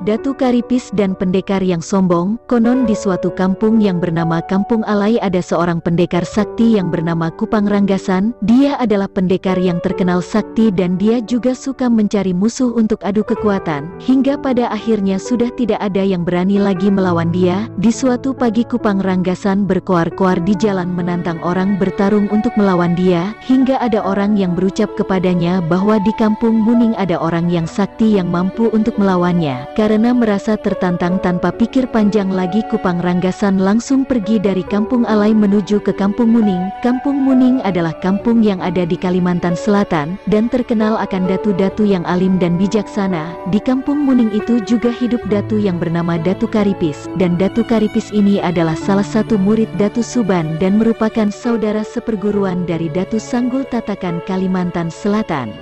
Datu Karipis dan pendekar yang sombong. Konon di suatu kampung yang bernama Kampung Alai ada seorang pendekar sakti yang bernama Kupang Ranggasan. Dia adalah pendekar yang terkenal sakti dan dia juga suka mencari musuh untuk adu kekuatan. Hingga pada akhirnya sudah tidak ada yang berani lagi melawan dia. Di suatu pagi Kupang Ranggasan berkoar-koar di jalan menantang orang bertarung untuk melawan dia. Hingga ada orang yang berucap kepadanya bahwa di kampung Muning ada orang yang sakti yang mampu untuk melawannya. Karena merasa tertantang, tanpa pikir panjang lagi Kupang Ranggasan langsung pergi dari Kampung Alai menuju ke Kampung Muning. Kampung Muning adalah kampung yang ada di Kalimantan Selatan dan terkenal akan datu-datu yang alim dan bijaksana. Di Kampung Muning itu juga hidup datu yang bernama Datu Karipis, dan Datu Karipis ini adalah salah satu murid Datu Suban dan merupakan saudara seperguruan dari Datu Sanggul Tatakan Kalimantan Selatan.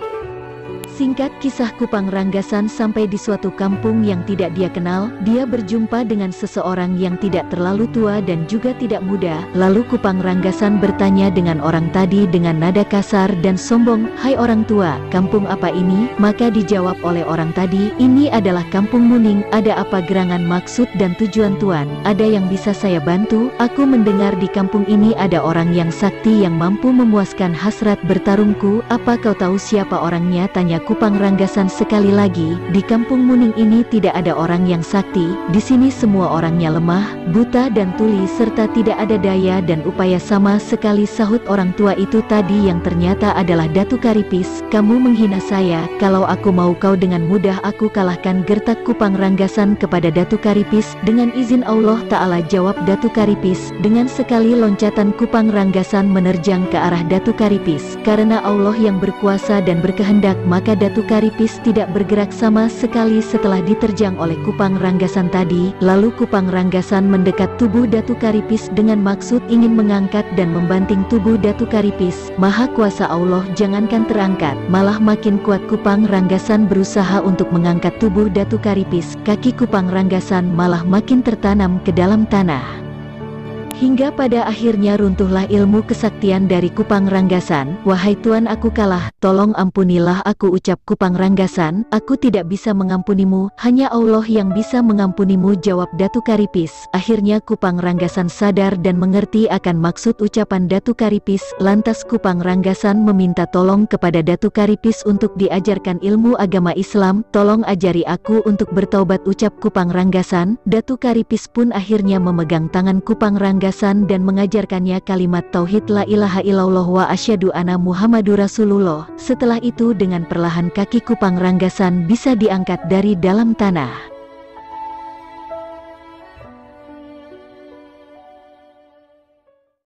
Singkat kisah, Kupang Ranggasan sampai di suatu kampung yang tidak dia kenal. Dia berjumpa dengan seseorang yang tidak terlalu tua dan juga tidak muda. Lalu Kupang Ranggasan bertanya dengan orang tadi dengan nada kasar dan sombong, "Hai orang tua, kampung apa ini?" Maka dijawab oleh orang tadi, "Ini adalah Kampung Muning. Ada apa gerangan maksud dan tujuan tuan? Ada yang bisa saya bantu? Aku mendengar di kampung ini ada orang yang sakti yang mampu memuaskan hasrat bertarungku. Apa kau tahu siapa orangnya?" Tanya Kupang Ranggasan sekali lagi. "Di Kampung Muning ini tidak ada orang yang sakti. Di sini semua orangnya lemah, buta dan tuli serta tidak ada daya dan upaya sama sekali," sahut orang tua itu tadi yang ternyata adalah Datu Karipis. "Kamu menghina saya. Kalau aku mau kau dengan mudah aku kalahkan," gertak Kupang Ranggasan kepada Datu Karipis. "Dengan izin Allah Ta'ala," jawab Datu Karipis. Dengan sekali loncatan Kupang Ranggasan menerjang ke arah Datu Karipis. Karena Allah yang berkuasa dan berkehendak, maka Datu Karipis tidak bergerak sama sekali setelah diterjang oleh Kupang Ranggasan tadi. Lalu Kupang Ranggasan mendekat tubuh Datu Karipis dengan maksud ingin mengangkat dan membanting tubuh Datu Karipis. Maha kuasa Allah, jangankan terangkat, malah makin kuat Kupang Ranggasan berusaha untuk mengangkat tubuh Datu Karipis. Kaki Kupang Ranggasan malah makin tertanam ke dalam tanah. Hingga pada akhirnya runtuhlah ilmu kesaktian dari Kupang Ranggasan. "Wahai Tuan, aku kalah. Tolong ampunilah aku," ucap Kupang Ranggasan. "Aku tidak bisa mengampunimu. Hanya Allah yang bisa mengampunimu," jawab Datu Karipis. Akhirnya Kupang Ranggasan sadar dan mengerti akan maksud ucapan Datu Karipis. Lantas Kupang Ranggasan meminta tolong kepada Datu Karipis untuk diajarkan ilmu agama Islam. "Tolong ajari aku untuk bertaubat," ucap Kupang Ranggasan. Datu Karipis pun akhirnya memegang tangan Kupang Ranggasan dan mengajarkannya kalimat tauhid la ilaha illallah wa asyhadu anna Muhammadur Rasulullah. Setelah itu dengan perlahan kaki Kupang Ranggasan bisa diangkat dari dalam tanah.